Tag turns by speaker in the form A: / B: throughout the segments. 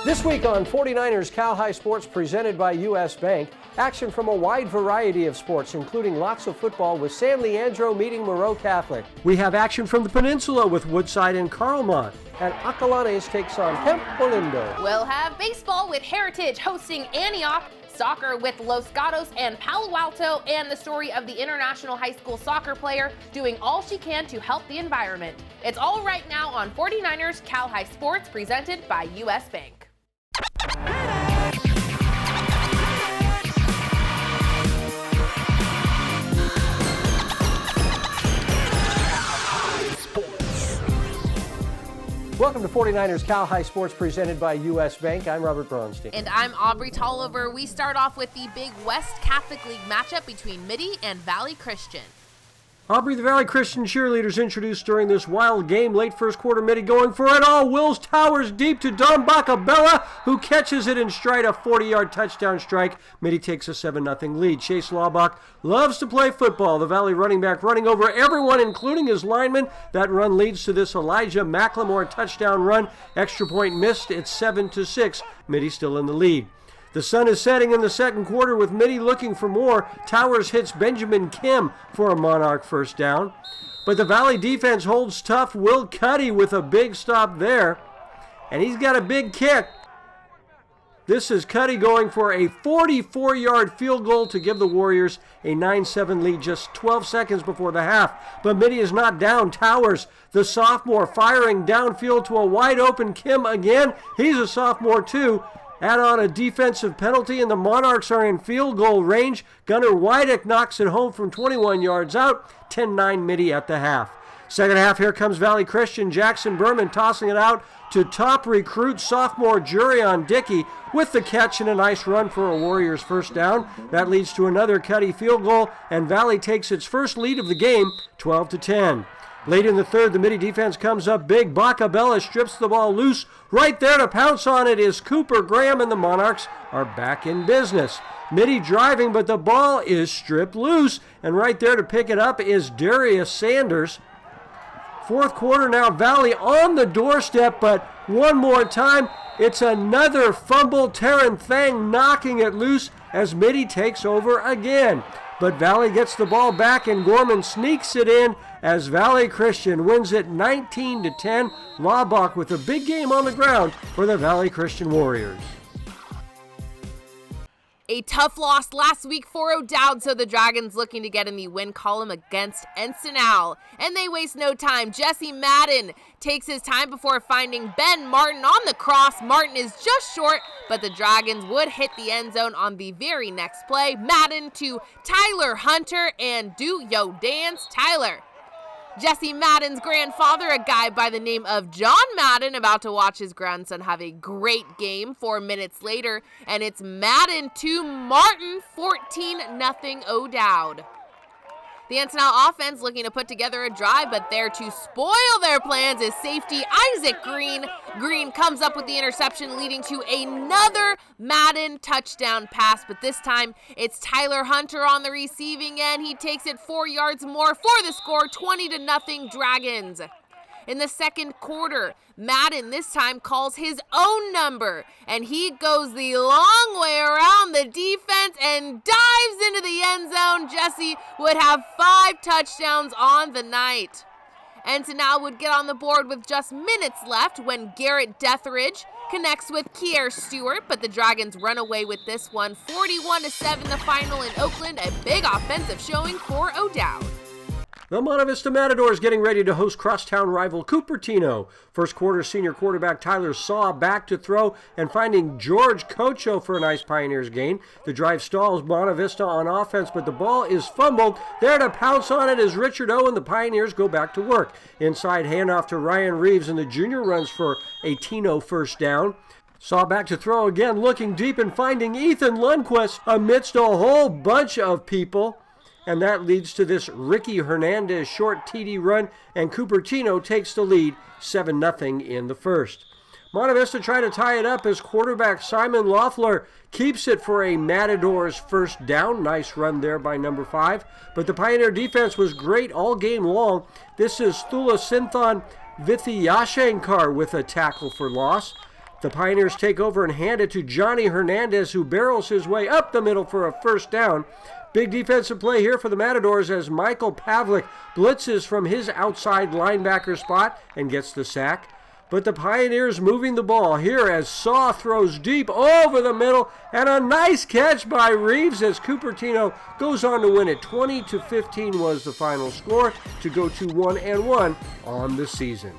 A: This week on 49ers Cal High Sports presented by U.S. Bank, action from a wide variety of sports, including lots of football with San Leandro meeting Moreau Catholic. We have action from the Peninsula with Woodside and Carlmont, and Acalanes takes on Hemp Olindo.
B: We'll have baseball with Heritage hosting Antioch, soccer with Los Gatos and Palo Alto, and the story of the international high school soccer player doing all she can to help the environment. It's all right now on 49ers Cal High Sports presented by U.S. Bank.
A: Welcome to 49ers Cal High Sports presented by U.S. Bank. I'm Robert Bronstein.
B: And I'm Aubrey Tolliver. We start off with the big West Catholic League matchup between Mitty and Valley Christian.
A: Aubrey, the Valley Christian cheerleaders introduced during this wild game. Late first quarter, Mitty going for it all. Wills towers deep to Don Bacabella, who catches it in stride, a 40-yard touchdown strike. Mitty takes a 7-0 lead. Chase Laubach loves to play football. The Valley running back running over everyone, including his lineman. That run leads to this Elijah McLemore touchdown run. Extra point missed. It's 7-6. Mitty still in the lead. The sun is setting in the second quarter with Mitty looking for more. Towers hits Benjamin Kim for a Monarch first down. But the Valley defense holds tough. Will Cuddy with a big stop there. And he's got a big kick. This is Cuddy going for a 44-yard field goal to give the Warriors a 9-7 lead just 12 seconds before the half. But Mitty is not down. Towers, the sophomore, firing downfield to a wide-open Kim again. He's a sophomore too. Add on a defensive penalty, and the Monarchs are in field goal range. Gunnar Wydick knocks it home from 21 yards out. 10-9 Mitty at the half. Second half, here comes Valley Christian. Jackson Berman tossing it out to top recruit sophomore Jurion Dickey with the catch and a nice run for a Warriors first down. That leads to another Cuddy field goal, and Valley takes its first lead of the game, 12-10. Late in the third, the Mitty defense comes up big. Bacabella strips the ball loose. Right there to pounce on it is Cooper Graham, and the Monarchs are back in business. Mitty driving, but the ball is stripped loose, and right there to pick it up is Darius Sanders. Fourth quarter now, Valley on the doorstep, but one more time, it's another fumble. Taryn Thang knocking it loose as Mitty takes over again. But Valley gets the ball back, and Gorman sneaks it in as Valley Christian wins it 19-10. Laubach with a big game on the ground for the Valley Christian Warriors.
B: A tough loss last week for O'Dowd, so the Dragons looking to get in the win column against Encinal. And they waste no time. Jesse Madden takes his time before finding Ben Martin on the cross. Martin is just short, but the Dragons would hit the end zone on the very next play. Madden to Tyler Hunter, and do yo dance, Tyler. Jesse Madden's grandfather, a guy by the name of John Madden, about to watch his grandson have a great game 4 minutes later, and it's Madden to Martin, 14-0 O'Dowd. The Encinal offense looking to put together a drive, but there to spoil their plans is safety Isaac Green. Green comes up with the interception, leading to another Madden touchdown pass, but this time it's Tyler Hunter on the receiving end. He takes it 4 yards more for the score, 20-0 Dragons. In the second quarter, Madden this time calls his own number, and he goes the long way around the defense and dives into the end zone. Jesse would have 5 touchdowns on the night. Encinal would get on the board with just minutes left when Garrett Deathridge connects with Kier Stewart, but the Dragons run away with this one, 41-7 the final in Oakland, a big offensive showing for O'Dowd.
A: The Monte Vista Matadors getting ready to host crosstown rival Cupertino. First quarter, senior quarterback Tyler Saw back to throw and finding George Cocho for a nice Pioneers gain. The drive stalls Monte Vista on offense, but the ball is fumbled. There to pounce on it is Richard O, and the Pioneers go back to work. Inside handoff to Ryan Reeves, and the junior runs for a Tino first down. Saw back to throw again, looking deep and finding Ethan Lundquist amidst a whole bunch of people. And that leads to this Ricky Hernandez short TD run, and Cupertino takes the lead 7-0 in the first. Monte Vista try to tie it up as quarterback Simon Loeffler keeps it for a Matadors first down. Nice run there by number 5. But the Pioneer defense was great all game long. This is Thula Sinthon Vithiyashankar with a tackle for loss. The Pioneers take over and hand it to Johnny Hernandez, who barrels his way up the middle for a first down. Big defensive play here for the Matadors as Michael Pavlik blitzes from his outside linebacker spot and gets the sack. But the Pioneers moving the ball here as Saw throws deep over the middle, and a nice catch by Reeves as Cupertino goes on to win it. 20-15 was the final score to go to 1-1 on the season.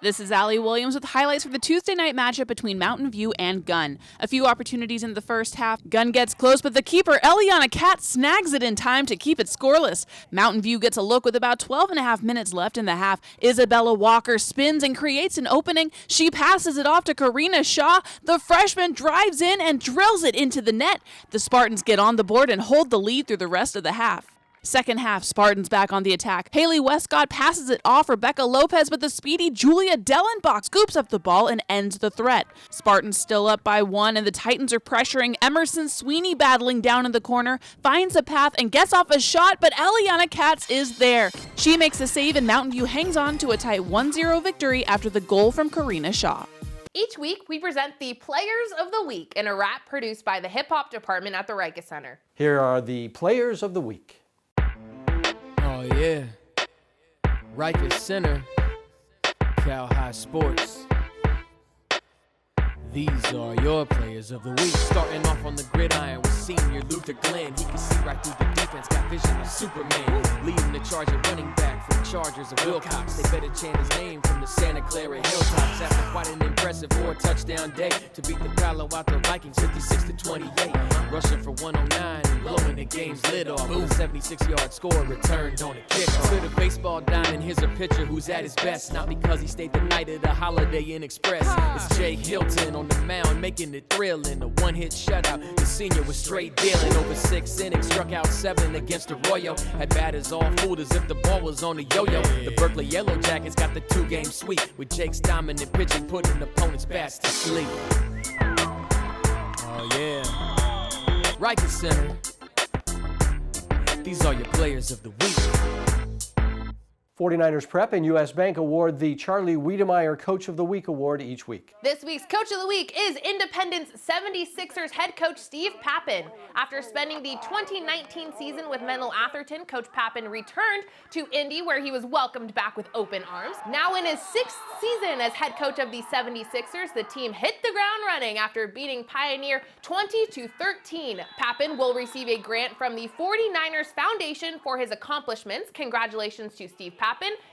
C: This is Allie Williams with highlights for the Tuesday night matchup between Mountain View and Gunn. A few opportunities in the first half. Gunn gets close, but the keeper, Eliana Katz, snags it in time to keep it scoreless. Mountain View gets a look with about 12.5 minutes left in the half. Isabella Walker spins and creates an opening. She passes it off to Karina Shaw. The freshman drives in and drills it into the net. The Spartans get on the board and hold the lead through the rest of the half. Second half, Spartans back on the attack. Haley Westcott passes it off Rebecca Lopez, but the speedy Julia Dellenbach scoops up the ball and ends the threat. Spartans still up by 1, and the Titans are pressuring. Emerson Sweeney battling down in the corner, finds a path and gets off a shot, but Eliana Katz is there. She makes a save, and Mountain View hangs on to a tight 1-0 victory after the goal from Karina Shaw.
B: Each week, we present the Players of the Week in a wrap produced by the Hip Hop Department at the Riker Center.
A: Here are the Players of the Week.
D: Oh yeah, Riker Center, Cal High Sports. These are your players of the week. Starting off on the gridiron with senior Luther Glenn. He can see right through the defense, got vision of Superman. Leading the charge at running back for the Chargers of Wilcox. They better chant his name from the Santa Clara Hilltops. After quite an impressive 4-touchdown day to beat the Palo Alto Vikings 56-28. Rushing for 109 and blowing the game's lid off. With a 76-yard score returned on a kickoff. To the baseball diamond, here's a pitcher who's at his best. Not because he stayed the night at a Holiday Inn Express. It's Jake Hilton on the mound, making it thrilling. A one-hit shutout, the senior was straight dealing. Over 6 innings, struck out 7 against Arroyo. Had batters all fooled as if the ball was on a yo-yo. The Berkeley Yellow Jackets got the 2-game sweep, with Jake's dominant pitching putting opponents' bats to sleep. Oh yeah, Riker Center. These are your players of the week.
A: 49ers Prep and U.S. Bank award the Charlie Wiedemeyer Coach of the Week award each week.
B: This week's Coach of the Week is Independence 76ers head coach Steve Pappen. After spending the 2019 season with Menlo Atherton, Coach Pappen returned to Indy, where he was welcomed back with open arms. Now in his 6th season as head coach of the 76ers, the team hit the ground running after beating Pioneer 20-13. Pappen will receive a grant from the 49ers Foundation for his accomplishments. Congratulations to Steve Pappen.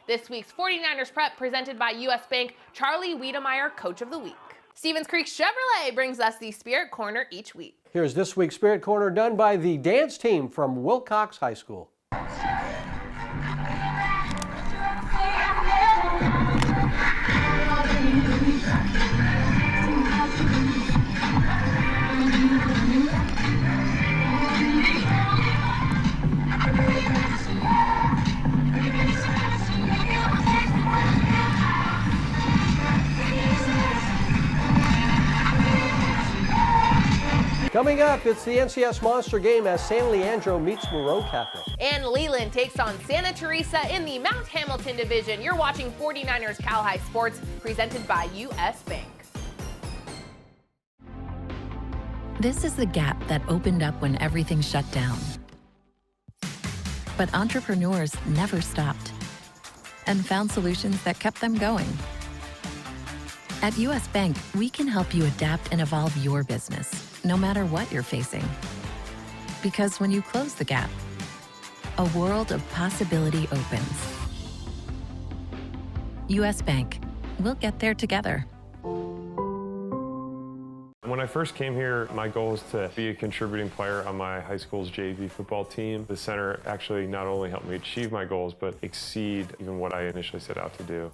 B: This week's 49ers Prep presented by U.S. Bank Charlie Wiedemeyer Coach of the Week. Stevens Creek Chevrolet brings us the Spirit Corner each week.
A: Here's this week's Spirit Corner done by the dance team from Wilcox High School. Coming up, it's the NCS Monster Game as San Leandro meets Moreau Catholic.
B: And Leland takes on Santa Teresa in the Mount Hamilton division. You're watching 49ers Cal High Sports, presented by U.S. Bank.
E: This is the gap that opened up when everything shut down. But entrepreneurs never stopped and found solutions that kept them going. At U.S. Bank, we can help you adapt and evolve your business, no matter what you're facing. Because when you close the gap, a world of possibility opens. U.S. Bank, we'll get there together.
F: When I first came here, my goal was to be a contributing player on my high school's JV football team. The center actually not only helped me achieve my goals, but exceed even what I initially set out to do.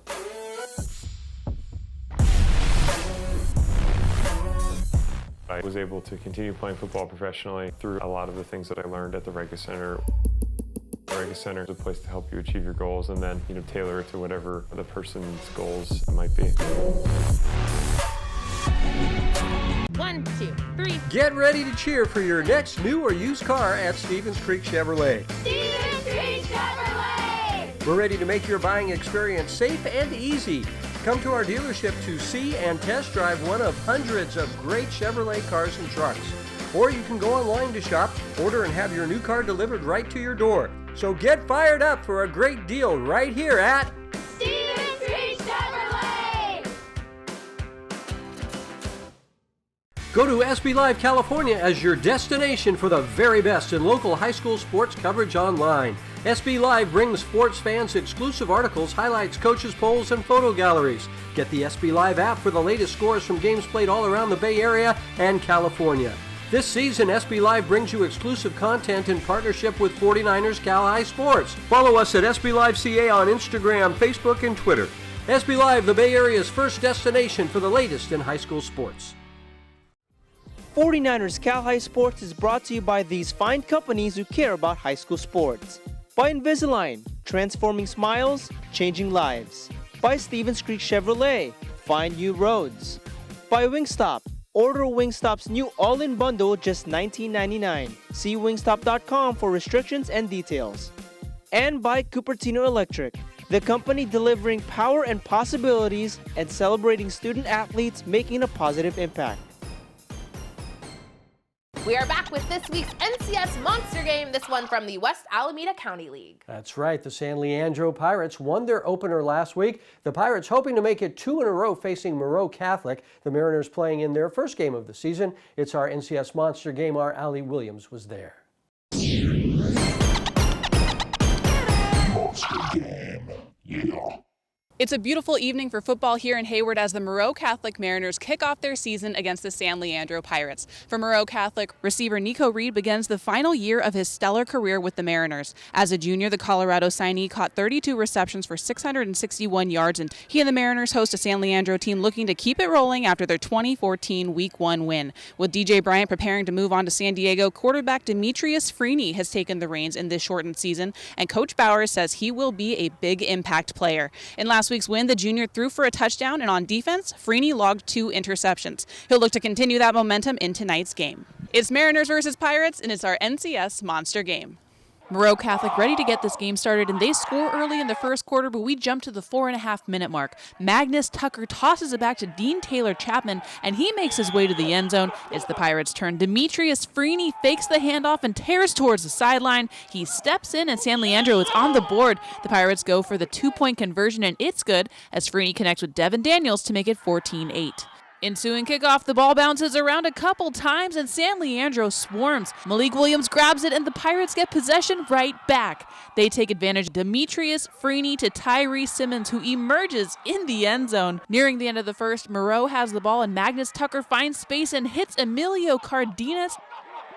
F: I was able to continue playing football professionally through a lot of the things that I learned at the Riker Center. The Riker Center is a place to help you achieve your goals and then, tailor it to whatever the person's goals might be.
B: 1, 2, 3.
A: Get ready to cheer for your next new or used car at Stevens Creek Chevrolet.
B: Stevens Creek Chevrolet!
A: We're ready to make your buying experience safe and easy. come to our dealership to see and test drive one of hundreds of great Chevrolet cars and trucks. Or you can go online to shop, order, and have your new car delivered right to your door. So get fired up for a great deal right here at
G: Stevens Creek Chevrolet!
A: Go to SB Live California as your destination for the very best in local high school sports coverage online. SB Live brings sports fans exclusive articles, highlights, coaches, polls, and photo galleries. Get the SB Live app for the latest scores from games played all around the Bay Area and California. This season, SB Live brings you exclusive content in partnership with 49ers Cal High Sports. Follow us at SB Live CA on Instagram, Facebook, and Twitter. SB Live, the Bay Area's first destination for the latest in high school sports.
H: 49ers Cal High Sports is brought to you by these fine companies who care about high school sports. By Invisalign, transforming smiles, changing lives. By Stevens Creek Chevrolet, find new roads. By Wingstop, order Wingstop's new all-in bundle, just $19.99. See wingstop.com for restrictions and details. And by Cupertino Electric, the company delivering power and possibilities and celebrating student athletes making a positive impact.
B: We are back with this week's NCS Monster Game, this one from the West Alameda County League.
A: That's right. The San Leandro Pirates won their opener last week. The Pirates hoping to make it 2 in a row facing Moreau Catholic. The Mariners playing in their first game of the season. It's our NCS Monster Game. Our Allie Williams was there.
I: Monster Game. Yeah.
C: It's a beautiful evening for football here in Hayward as the Moreau Catholic Mariners kick off their season against the San Leandro Pirates. For Moreau Catholic, receiver Nico Reed begins the final year of his stellar career with the Mariners. As a junior, the Colorado signee caught 32 receptions for 661 yards, and he and the Mariners host a San Leandro team looking to keep it rolling after their 2014 Week 1 win. With DJ Bryant preparing to move on to San Diego, quarterback Demetrius Freeney has taken the reins in this shortened season, and Coach Bowers says he will be a big impact player. In last week's win, the junior threw for a touchdown, and on defense, Freeney logged 2 interceptions. He'll look to continue that momentum in tonight's game. It's Mariners versus Pirates, and it's our NCS Monster Game. Moreau Catholic ready to get this game started, and they score early in the first quarter, but we jump to the 4.5-minute mark. Magnus Tucker tosses it back to Dean Taylor Chapman, and he makes his way to the end zone. It's the Pirates' turn. Demetrius Freeney fakes the handoff and tears towards the sideline. He steps in, and San Leandro is on the board. The Pirates go for the 2-point conversion, and it's good as Freeney connects with Devin Daniels to make it 14-8. Ensuing kickoff, the ball bounces around a couple times and San Leandro swarms. Malik Williams grabs it and the Pirates get possession right back. They take advantage of Demetrius Freeney to Tyree Simmons, who emerges in the end zone. Nearing the end of the first, Moreau has the ball and Magnus Tucker finds space and hits Emilio Cardenas.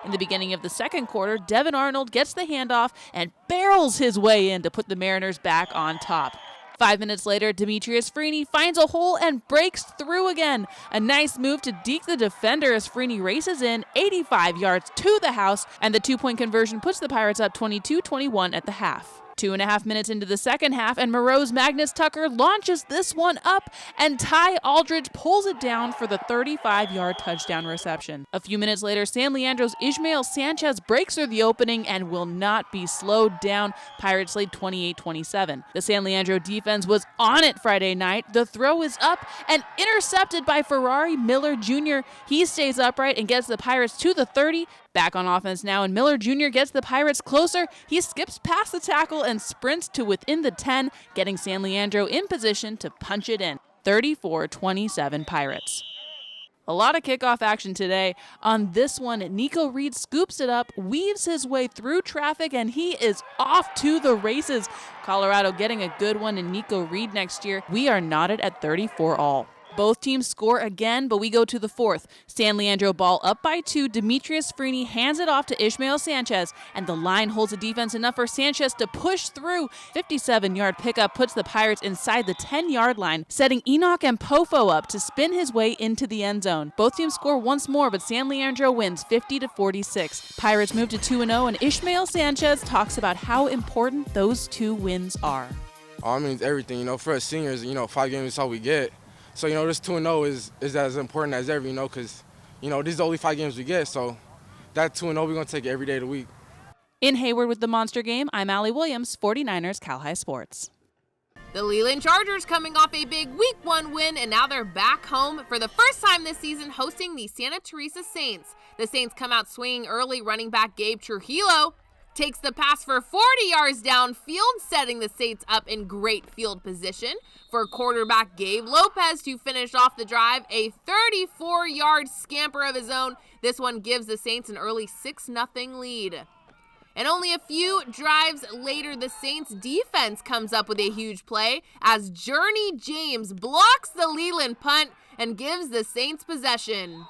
C: In the beginning of the second quarter, Devin Arnold gets the handoff and barrels his way in to put the Mariners back on top. 5 minutes later, Demetrius Freeney finds a hole and breaks through again. A nice move to deke the defender as Freeney races in 85 yards to the house, and the 2-point conversion puts the Pirates up 22-21 at the half. 2.5 minutes into the second half, and Moreau's Magnus Tucker launches this one up, and Ty Aldridge pulls it down for the 35-yard touchdown reception. A few minutes later, San Leandro's Ishmael Sanchez breaks through the opening and will not be slowed down. Pirates lead 28-27. The San Leandro defense was on it Friday night. The throw is up and intercepted by Ferrari Miller Jr. He stays upright and gets the Pirates to the 30. Back on offense now, and Miller Jr. gets the Pirates closer. He skips past the tackle and sprints to within the 10, getting San Leandro in position to punch it in. 34-27 Pirates. A lot of kickoff action today. On this one, Nico Reed scoops it up, weaves his way through traffic, and he is off to the races. Colorado getting a good one in Nico Reed next year. We are knotted at 34-all. Both teams score again, but we go to the fourth. San Leandro ball up by 2. Demetrius Freeney hands it off to Ishmael Sanchez, and the line holds the defense enough for Sanchez to push through. 57-yard pickup puts the Pirates inside the 10-yard line, setting Enoch and Pofo up to spin his way into the end zone. Both teams score once more, but San Leandro wins 50-46. Pirates move to 2-0, and Ishmael Sanchez talks about how important those 2 wins are.
J: It means everything, for us seniors, 5 games is all we get. So, this 2-0 is as important as ever, because, these are the only 5 games we get. So that 2-0, we're going to take it every day of the week.
C: In Hayward with the Monster Game, I'm Allie Williams, 49ers Cal High Sports.
B: The Leland Chargers coming off a big Week 1 win, and now they're back home for the first time this season hosting the Santa Teresa Saints. The Saints come out swinging early. Running back Gabe Trujillo takes the pass for 40 yards downfield, setting the Saints up in great field position. For quarterback Gabe Lopez to finish off the drive, a 34-yard scamper of his own. This one gives the Saints an early 6-0 lead. And only a few drives later, the Saints defense comes up with a huge play as Journey James blocks the Leland punt and gives the Saints possession.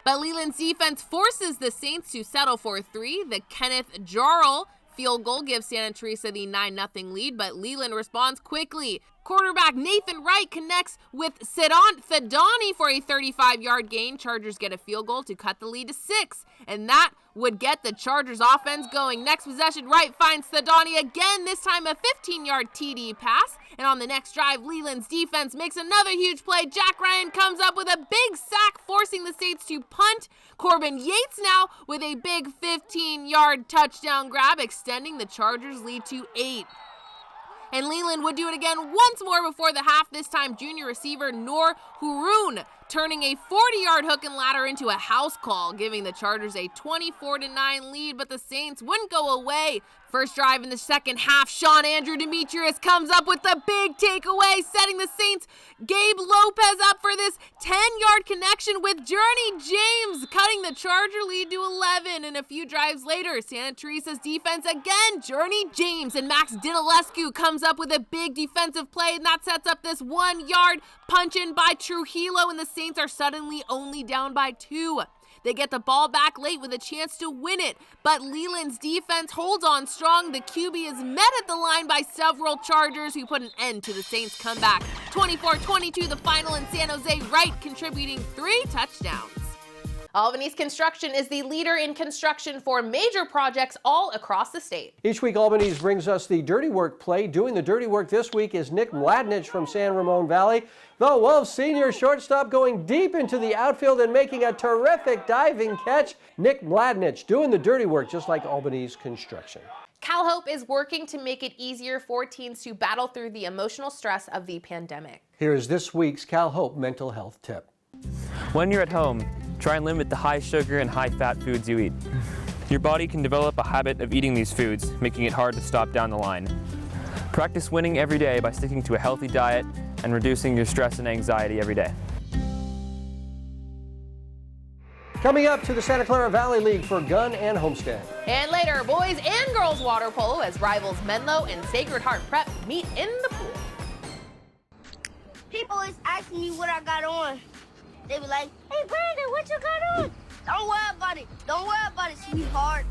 B: But Leland's defense forces the Saints to settle for 3. The Kenneth Jarl field goal gives Santa Teresa the 9-0 lead, but Leland responds quickly. Quarterback Nathan Wright connects with Sidon Thadani for a 35-yard gain. Chargers get a field goal to cut the lead to 6, and that would get the Chargers offense going. Next possession, Wright finds Thadani again, this time a 15-yard TD pass. And on the next drive, Leland's defense makes another huge play. Jack Ryan comes up with a big sack, forcing the Saints to punt. Corbin Yates now with a big 15-yard touchdown grab, extending the Chargers' lead to 8. And Leland would do it again once more before the half, this time junior receiver Noor Haroun turning a 40-yard hook and ladder into a house call, giving the Chargers a 24-9 lead, but the Saints wouldn't go away. First drive in the second half, Sean Andrew Demetrius comes up with the big takeaway, setting the Saints' Gabe Lopez up for this 10-yard connection with Journey James, cutting the Charger lead to 11. And a few drives later, Santa Teresa's defense again, Journey James and Max Dinalescu comes up with a big defensive play, and that sets up this 1-yard punch-in by Trujillo, and the Saints are suddenly only down by 2. They get the ball back late with a chance to win it, but Leland's defense holds on strong. The QB is met at the line by several Chargers who put an end to the Saints' comeback. 24-22 the final, in San Jose, Wright contributing 3 touchdowns. Albany's Construction is the leader in construction for major projects all across the state.
A: Each week, Albany's brings us the Dirty Work play. Doing the dirty work this week is Nick Mladnich from San Ramon Valley. The Wolves senior shortstop going deep into the outfield and making a terrific diving catch. Nick Mladnich doing the dirty work just like Albany's Construction.
B: Cal Hope is working to make it easier for teens to battle through the emotional stress of the pandemic.
A: Here is this week's Cal Hope mental health tip.
K: When you're at home, try and limit the high sugar and high fat foods you eat. Your body can develop a habit of eating these foods, making it hard to stop down the line. Practice winning every day by sticking to a healthy diet and reducing your stress and anxiety every day.
A: Coming up to the Santa Clara Valley League for Gunn and Homestead.
B: And later, boys and girls water polo as rivals Menlo and Sacred Heart Prep meet in the pool.
G: People always asking me what I got on. They be like, hey, Brandon, what you got on? Don't worry about it. Don't worry about it, sweetheart.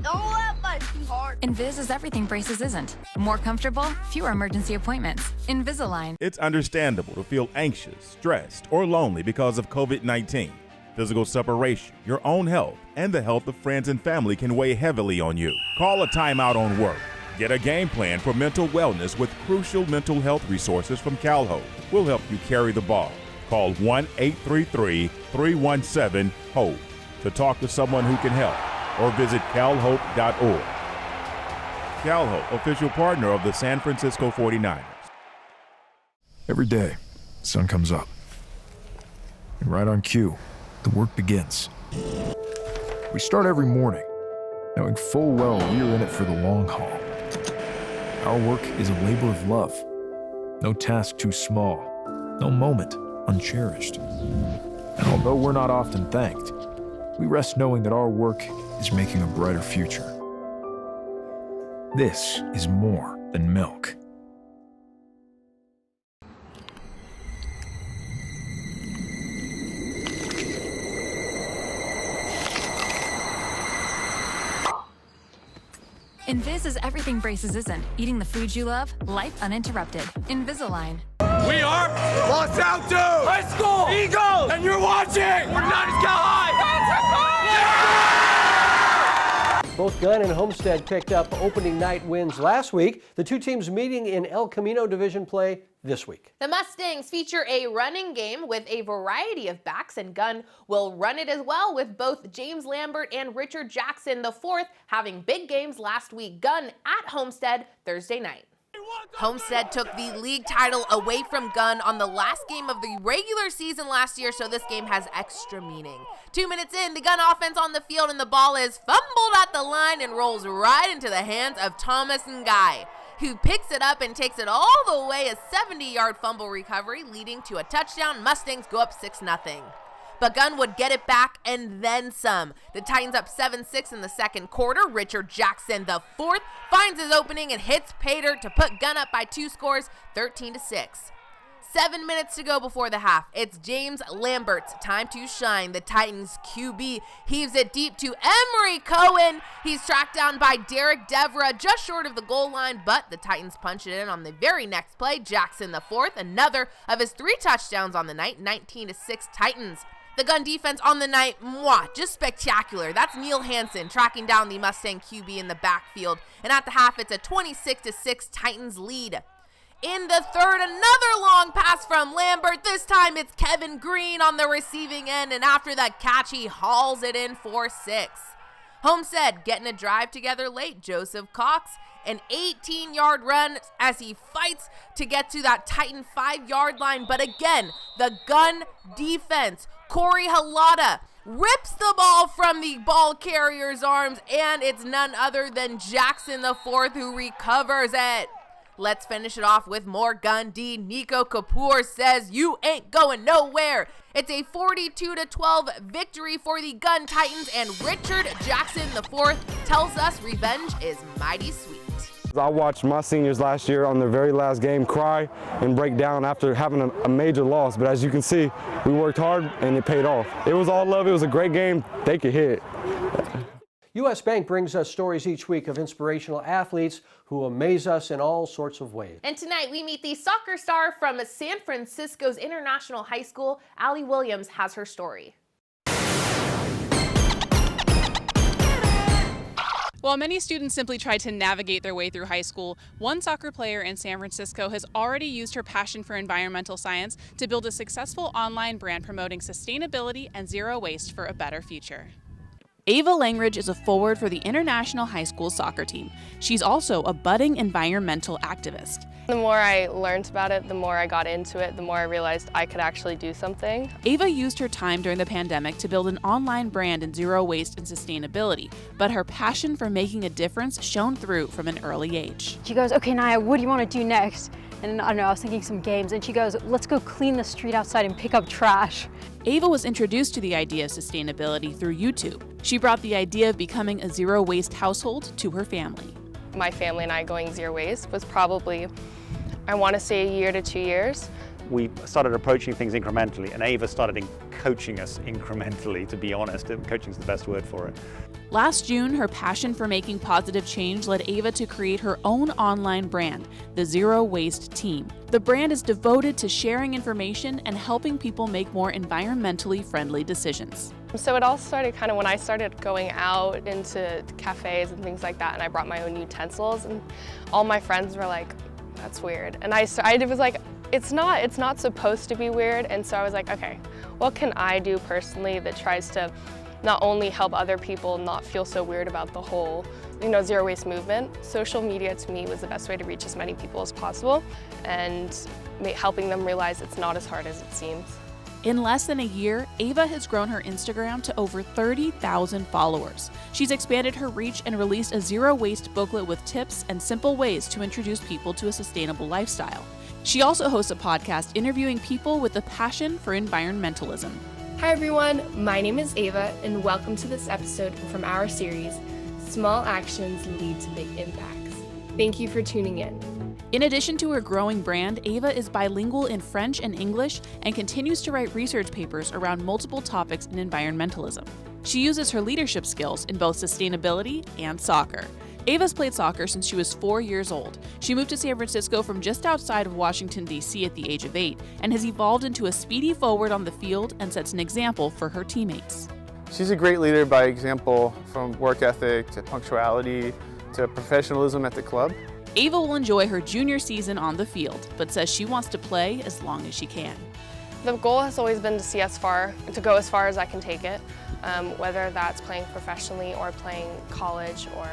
G: Don't worry about it, sweetheart.
E: Invis is everything braces isn't. More comfortable, fewer emergency appointments. Invisalign.
I: It's understandable to feel anxious, stressed, or lonely because of COVID-19. Physical separation, your own health, and the health of friends and family can weigh heavily on you. Call a timeout on work. Get a game plan for mental wellness with crucial mental health resources from Cal Hope. We'll help you carry the ball. Call 1-833-317-HOPE to talk to someone who can help, or visit calhope.org. Cal Hope, official partner of the San Francisco 49ers.
L: Every day, the sun comes up. And right on cue, the work begins. We start every morning, knowing full well we are in it for the long haul. Our work is a labor of love. No task too small, no moment uncherished. And although we're not often thanked, we rest knowing that our work is making a brighter future. This is more than milk.
E: Invis is everything braces isn't. Eating the foods you love, life uninterrupted. Invisalign.
M: We are Los Altos High School Eagles, and you're watching 49ers Cal High.
A: Both Gunn and Homestead picked up opening night wins last week. The two teams meeting in El Camino Division play this week.
B: The Mustangs feature a running game with a variety of backs, and Gunn will run it as well, with both James Lambert and Richard Jackson IV having big games last week. Gunn at Homestead Thursday night. Homestead took the league title away from Gunn on the last game of the regular season last year, so this game has extra meaning. 2 minutes in, the Gunn offense on the field, and the ball is fumbled at the line and rolls right into the hands of Thomas Nguy, who picks it up and takes it all the way, a 70-yard fumble recovery, leading to a touchdown. Mustangs go up 6-0. But Gunn would get it back and then some. The Titans up 7-6 in the second quarter. Richard Jackson IV finds his opening and hits Pater to put Gunn up by 2 scores, 13-6. 7 minutes to go before the half. It's James Lambert's time to shine. The Titans QB heaves it deep to Emery Cohen. He's tracked down by Derek Devra just short of the goal line, but the Titans punch it in on the very next play. Jackson IV, another of his 3 touchdowns on the night, 19-6 Titans. The Gunn defense on the night, just spectacular. That's Neil Hansen tracking down the Mustang QB in the backfield. And at the half, it's a 26-6 Titans lead. In the third, another long pass from Lambert. This time it's Kevin Green on the receiving end, and after that catch, he hauls it in for 6. Homestead getting a drive together late. Joseph Cox, an 18-yard run as he fights to get to that Titan 5-yard line. But again, the Gunn defense, Corey Halata, rips the ball from the ball carrier's arms, and it's none other than Jackson IV who recovers it. Let's finish it off with more Gunn D. Nico Kapoor says, "You ain't going nowhere." It's a 42-12 victory for the Gunn Titans, and Richard Jackson IV tells us revenge is mighty sweet.
N: I watched my seniors last year on their very last game cry and break down after having a major loss, but as you can see, we worked hard and it paid off. It was all love. It was a great game. They could hit.
A: U.S. Bank brings us stories each week of inspirational athletes who amaze us in all sorts of ways.
B: And tonight we meet the soccer star from San Francisco's International High School. Allie Williams has her story.
C: While many students simply try to navigate their way through high school, one soccer player in San Francisco has already used her passion for environmental science to build a successful online brand promoting sustainability and zero waste for a better future. Ava Langridge is a forward for the International High School soccer team. She's also a budding environmental activist.
O: The more I learned about it, the more I got into it, the more I realized I could actually do something.
C: Ava used her time during the pandemic to build an online brand in zero waste and sustainability, but her passion for making a difference shone through from an early age.
P: She goes, "Okay, Naya, what do you want to do next?" And I don't know, I was thinking some games, and she goes, "Let's go clean the street outside and pick up trash."
C: Ava was introduced to the idea of sustainability through YouTube. She brought the idea of becoming a zero waste household to her family.
O: My family and I going zero waste was probably, I want to say, a year to 2 years.
Q: We started approaching things incrementally, and Ava started coaching us incrementally, to be honest. Coaching is the best word for it.
C: Last June, her passion for making positive change led Ava to create her own online brand, the Zero Waste Team. The brand is devoted to sharing information and helping people make more environmentally friendly decisions.
O: So it all started kind of when I started going out into cafes and things like that, and I brought my own utensils, and all my friends were like, "That's weird." And I was like, it's not supposed to be weird. And so I was like, okay, what can I do personally that tries to not only help other people not feel so weird about the whole, zero waste movement? Social media to me was the best way to reach as many people as possible, and helping them realize it's not as hard as it seems.
C: In less than a year, Ava has grown her Instagram to over 30,000 followers. She's expanded her reach and released a zero waste booklet with tips and simple ways to introduce people to a sustainable lifestyle. She also hosts a podcast interviewing people with a passion for environmentalism.
R: Hi everyone, my name is Ava, and welcome to this episode from our series, Small Actions Lead to Big Impacts. Thank you for tuning in.
C: In addition to her growing brand, Ava is bilingual in French and English and continues to write research papers around multiple topics in environmentalism. She uses her leadership skills in both sustainability and soccer. Ava's played soccer since she was 4 years old. She moved to San Francisco from just outside of Washington, D.C. at the age of 8 and has evolved into a speedy forward on the field and sets an example for her teammates.
S: She's a great leader by example, from work ethic to punctuality to professionalism at the club.
C: Ava will enjoy her junior season on the field, but says she wants to play as long as she can.
O: The goal has always been to go as far as I can take it, whether that's playing professionally or playing college or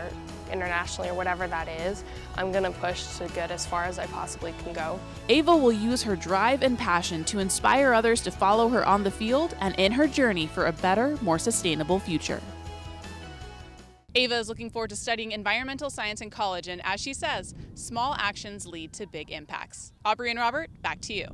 O: internationally or whatever that is, I'm gonna push to get as far as I possibly can go.
C: Ava will use her drive and passion to inspire others to follow her on the field and in her journey for a better, more sustainable future. Ava is looking forward to studying environmental science in college, and as she says, small actions lead to big impacts. Aubrey and Robert, back to you.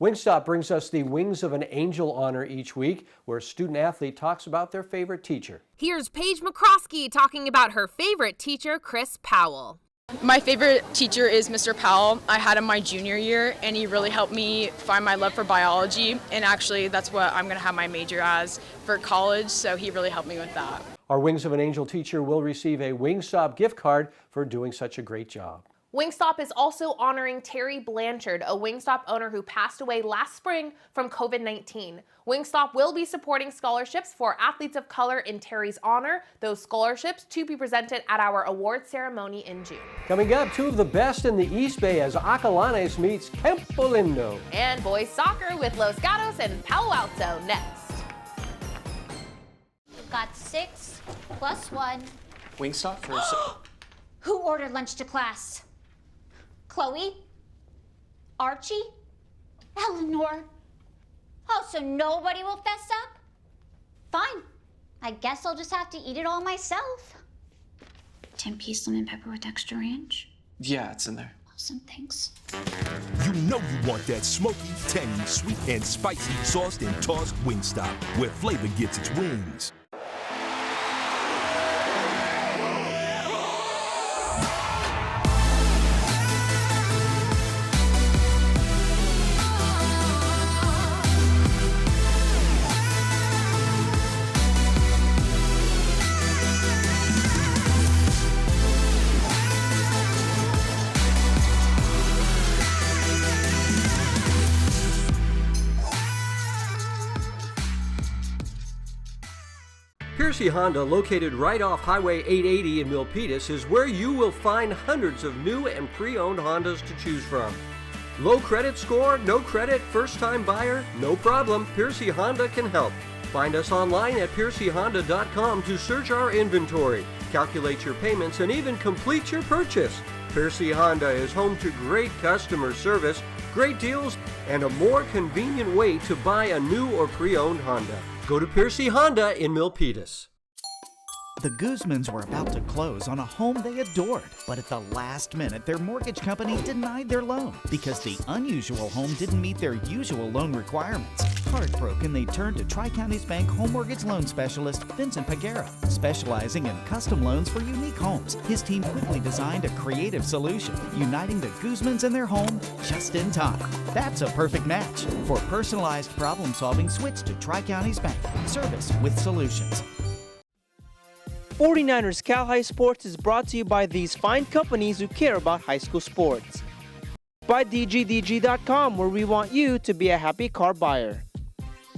A: Wingstop brings us the Wings of an Angel honor each week, where a student athlete talks about their favorite teacher.
B: Here's Paige McCroskey talking about her favorite teacher, Chris Powell.
T: My favorite teacher is Mr. Powell. I had him my junior year, and he really helped me find my love for biology, and actually that's what I'm going to have my major as for college, so he really helped me with that.
A: Our Wings of an Angel teacher will receive a Wingstop gift card for doing such a great job.
B: Wingstop is also honoring Terry Blanchard, a Wingstop owner who passed away last spring from COVID-19. Wingstop will be supporting scholarships for athletes of color in Terry's honor. Those scholarships to be presented at our award ceremony in June.
A: Coming up, two of the best in the East Bay as Acalanes meets Campo Lindo.
B: And boys soccer with Los Gatos and Palo Alto next.
U: We've got 6 plus 1.
V: Wingstop for...
U: Who ordered lunch to class? Chloe? Archie? Eleanor? Oh, so nobody will fess up? Fine. I guess I'll just have to eat it all myself. 10-piece lemon pepper with extra ranch?
V: Yeah, it's in there.
U: Awesome, thanks.
W: You know you want that smoky, tangy, sweet, and spicy sauced and tossed Wingstop, where flavor gets its wings.
A: Piercy Honda, located right off Highway 880 in Milpitas, is where you will find hundreds of new and pre-owned Hondas to choose from. Low credit score, no credit, first-time buyer? No problem, Piercy Honda can help. Find us online at piercyhonda.com to search our inventory, calculate your payments, and even complete your purchase. Piercy Honda is home to great customer service, great deals, and a more convenient way to buy a new or pre-owned Honda. Go to Piercy Honda in Milpitas.
X: The Guzmans were about to close on a home they adored, but at the last minute, their mortgage company denied their loan because the unusual home didn't meet their usual loan requirements. Heartbroken, they turned to Tri-Counties Bank home mortgage loan specialist Vincent Pagara, specializing in custom loans for unique homes. His team quickly designed a creative solution, uniting the Guzmans and their home just in time. That's a perfect match. For personalized problem solving, switch to Tri-Counties Bank. Service with solutions.
H: 49ers Cal High Sports is brought to you by these fine companies who care about high school sports. By DGDG.com, where we want you to be a happy car buyer.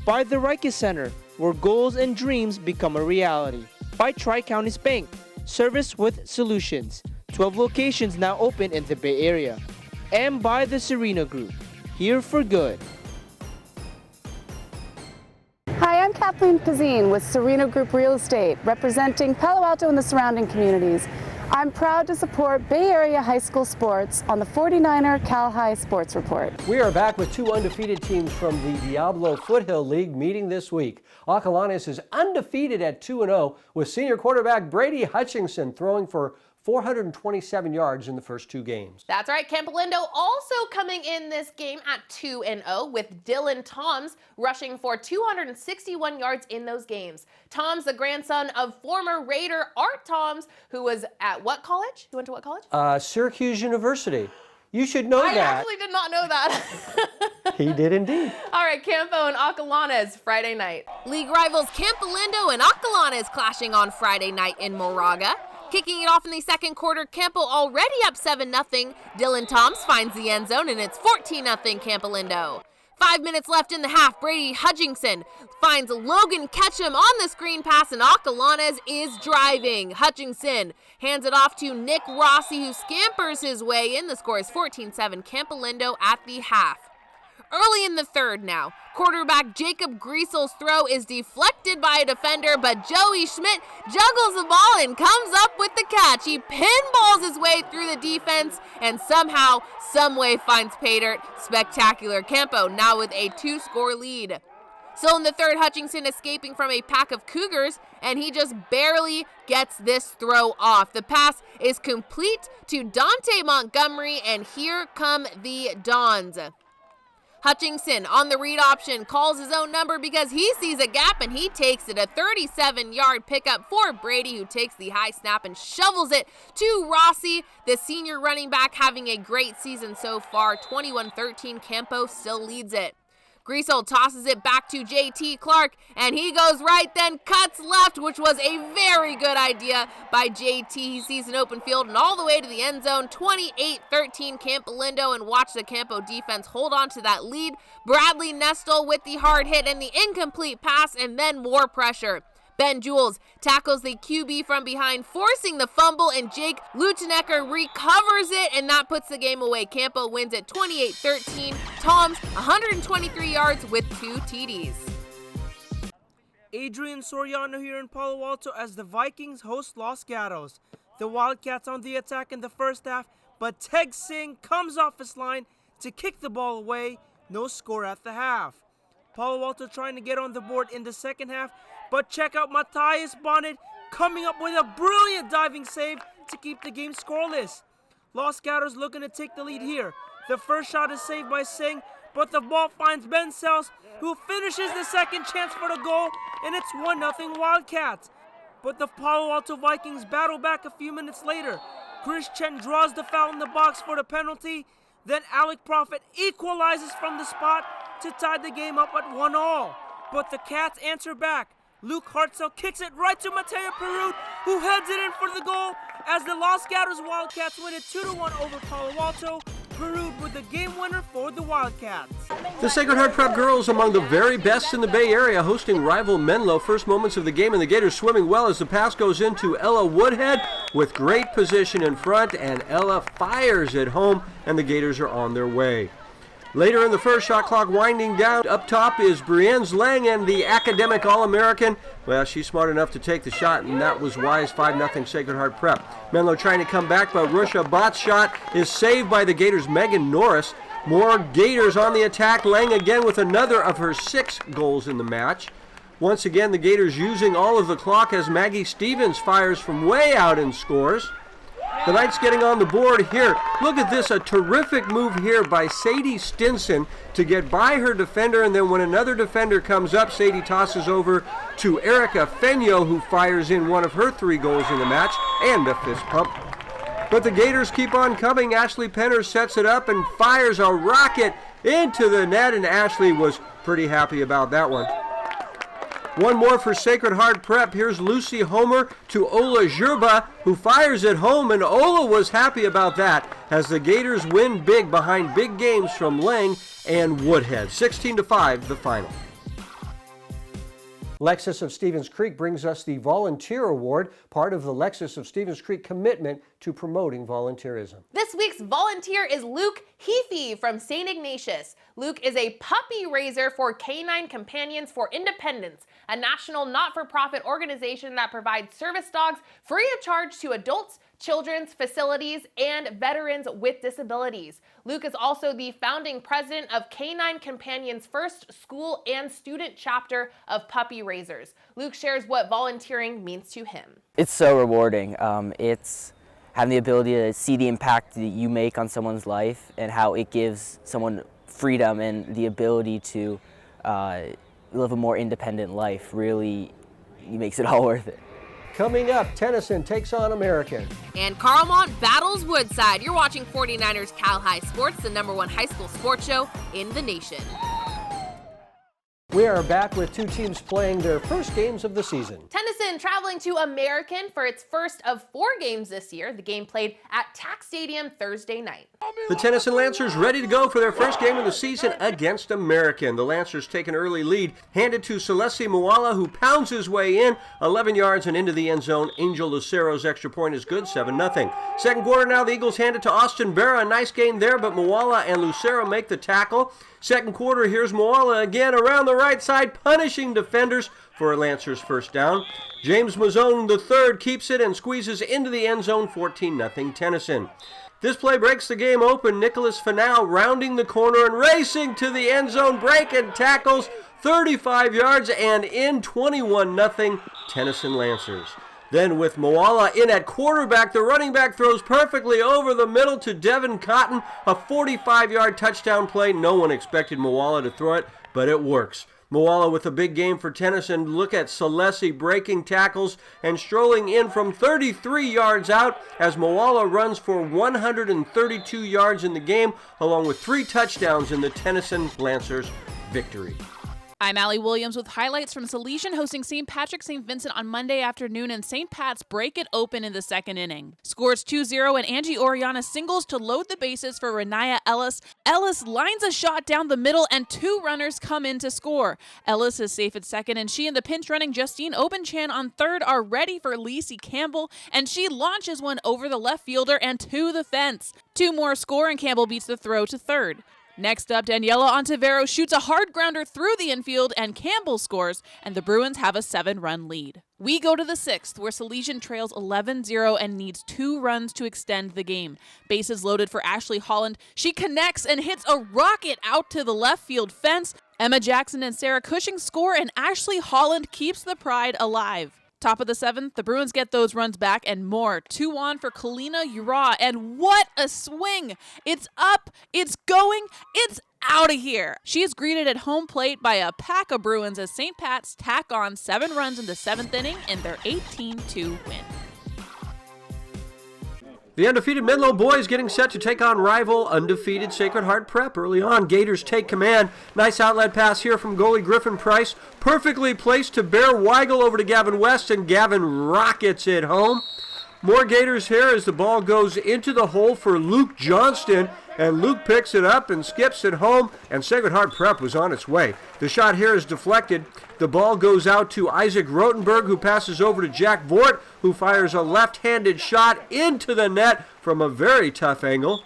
H: By the Rikes Center, where goals and dreams become a reality. By Tri-Counties Bank, service with solutions. 12 locations now open in the Bay Area. And by the Serena Group, here for good.
Y: Hi, I'm Kathleen Pazine with Serena Group Real Estate, representing Palo Alto and the surrounding communities. I'm proud to support Bay Area high school sports on the 49er Cal High Sports Report.
A: We are back with two undefeated teams from the Diablo Foothill League meeting this week. Acalanes is undefeated at 2-0 with senior quarterback Brady Hutchinson throwing for 427 yards in the first two games.
B: That's right, Campo Lindo also coming in this game at 2-0 with Dylan Toms rushing for 261 yards in those games. Toms, the grandson of former Raider Art Toms, who was at what college? You went to what college?
A: Syracuse University. You should know
B: I
A: that.
B: actually did not know that.
A: He did indeed.
B: All right, Campo and Acalanes Friday night. League rivals Campo Lindo and Acalanes clashing on Friday night in Moraga. Kicking it off in the second quarter, Campo already up 7-0. Dylan Toms finds the end zone, and it's 14-0 Campo Lindo. 5 minutes left in the half. Brady Hutchinson finds Logan Ketchum on the screen pass, and Acalanes is driving. Hutchinson hands it off to Nick Rossi, who scampers his way in. The score is 14-7 Campo Lindo at the half. early in the third now. Quarterback Jacob Griesel's throw is deflected by a defender, but Joey Schmidt juggles the ball and comes up with the catch. He pinballs his way through the defense and somehow, someway finds pay dirt. Spectacular. Campo now with a 2-score lead. Still in the third, Hutchinson escaping from a pack of Cougars, and he just barely gets this throw off. The pass is complete to Dante Montgomery, and here come the Dons. Hutchinson on the read option calls his own number because he sees a gap and he takes it. A 37-yard pickup for Brady, who takes the high snap and shovels it to Rossi, the senior running back, having a great season so far. 21-13, Campo still leads it. Griesel tosses it back to J.T. Clark, and he goes right, then cuts left, which was a very good idea by J.T. He sees an open field and all the way to the end zone. 28-13 Campo Lindo, and watch the Campo defense hold on to that lead. Bradley Nestle with the hard hit and the incomplete pass, and then more pressure. Ben Jules tackles the QB from behind, forcing the fumble, and Jake Lutenecker recovers it, and that puts the game away. Campo wins at 28-13. Toms, 123 yards with 2 TDs.
D: Adrian Soriano here in Palo Alto as the Vikings host Los Gatos. The Wildcats on the attack in the first half, but Teg Singh comes off his line to kick the ball away. No score at the half. Palo Alto trying to get on the board in the second half, but check out Matthias Bonnet coming up with a brilliant diving save to keep the game scoreless. Los Gatos looking to take the lead here. The first shot is saved by Singh, but the ball finds Ben Sells, who finishes the second chance for the goal, and it's 1-0 Wildcats. But the Palo Alto Vikings battle back a few minutes later. Chris Chen draws the foul in the box for the penalty. Then Alec Prophet equalizes from the spot to tie the game up at 1-1. But the Cats answer back. Luke Hartzell kicks it right to Mateo Perut, who heads it in for the goal as the Los Gatos Wildcats win it 2-1 over Palo Alto. Perut with the game winner for the Wildcats.
A: The Sacred Heart Prep girls among the very best in the Bay Area, hosting rival Menlo. First moments of the game, and the Gators swimming well as the pass goes into Ella Woodhead with great position in front, and Ella fires it home, and the Gators are on their way. Later in the first, shot clock winding down. Up top is Brienne Lang, and the academic All-American. Well, she's smart enough to take the shot, and that was wise. 5-0 Sacred Heart Prep. Menlo trying to come back, but Rusha Bott's shot is saved by the Gators' Megan Norris. More Gators on the attack. Lang again with another of her 6 goals in the match. Once again, the Gators using all of the clock as Maggie Stevens fires from way out and scores. The Knights getting on the board here. Look at this, a terrific move here by Sadie Stinson to get by her defender, and then when another defender comes up, Sadie tosses over to Erica Fenyo, who fires in one of her 3 goals in the match, and a fist pump. But the Gators keep on coming. Ashley Penner sets it up and fires a rocket into the net, and Ashley was pretty happy about that one. One more for Sacred Heart Prep. Here's Lucy Homer to Ola Zhurba, who fires it home, and Ola was happy about that as the Gators win big behind big games from Lang and Woodhead. 16-5, the final. Lexus of Stevens Creek brings us the Volunteer Award, part of the Lexus of Stevens Creek commitment to promoting volunteerism.
B: This week's volunteer is Luke Heafy from St. Ignatius. Luke is a puppy raiser for Canine Companions for Independence, a national not-for-profit organization that provides service dogs free of charge to adults, children's facilities, and veterans with disabilities. Luke is also the founding president of Canine Companions' first school and student chapter of Puppy Raisers. Luke shares what volunteering means to him.
F: It's so rewarding. It's having the ability to see the impact that you make on someone's life and how it gives someone freedom and the ability to live a more independent life really makes it all worth it.
A: Coming up, Tennyson takes on American.
B: And Carlmont battles Woodside. You're watching 49ers Cal High Sports, the #1 high school sports show in the nation.
A: We are back with 2 teams playing their first games of the season.
B: Tennyson Tennyson traveling to American for its first of 4 games this year. The game played at TAC Stadium Thursday night.
A: The Tennyson Lancers ready to go for their first game of the season against American. The Lancers take an early lead, handed to Celeste Moala, who pounds his way in 11 yards and into the end zone. Angel Lucero's extra point is good, 7-0. Second quarter now, the Eagles hand it to Austin Berra. A nice gain there, but Moala and Lucero make the tackle. Second quarter, here's Moala again around the right side, punishing defenders for a Lancers first down. James Mazzone III keeps it and squeezes into the end zone, 14-0 Tennyson. This play breaks the game open. Nicholas Fanal rounding the corner and racing to the end zone, breaking tackles 35 yards and in, 21-0 Tennyson Lancers. Then with Moala in at quarterback, the running back throws perfectly over the middle to Devin Cotton, a 45-yard touchdown play. No one expected Moala to throw it, but it works. Moala with a big game for Tennyson. Look at Celeste breaking tackles and strolling in from 33 yards out as Moala runs for 132 yards in the game, along with 3 touchdowns in the Tennyson Lancers victory.
C: I'm Allie Williams with highlights from Salesian hosting St. Patrick St. Vincent on Monday afternoon, and St. Pat's break it open in the second inning. Scores 2-0 and Angie Oriana singles to load the bases for Renaya Ellis. Ellis lines a shot down the middle and 2 runners come in to score. Ellis is safe at second, and she and the pinch-running Justine Obenchan on third are ready for Lacey Campbell, and she launches one over the left fielder and to the fence. 2 more score and Campbell beats the throw to third. Next up, Daniela Ontivero shoots a hard grounder through the infield and Campbell scores, and the Bruins have a 7-run lead. We go to the 6th, where Salesian trails 11-0 and needs 2 runs to extend the game. Bases loaded for Ashley Holland. She connects and hits a rocket out to the left field fence. Emma Jackson and Sarah Cushing score, and Ashley Holland keeps the pride alive. Top of the 7th, the Bruins get those runs back and more. 2-on for Kalina Ura, and what a swing! It's up, it's going, it's out of here. She is greeted at home plate by a pack of Bruins as St. Pat's tack on 7 runs in the 7th inning in their 18-2 win.
A: The undefeated Menlo boys getting set to take on rival undefeated Sacred Heart Prep. Early on, Gators take command. Nice outlet pass here from goalie Griffin Price. Perfectly placed to Bear Weigel over to Gavin West, and Gavin rockets it home. More Gators here as the ball goes into the hole for Luke Johnston, and Luke picks it up and skips it home, and Sacred Heart Prep was on its way. The shot here is deflected. The ball goes out to Isaac Rotenberg, who passes over to Jack Vort, who fires a left-handed shot into the net from a very tough angle.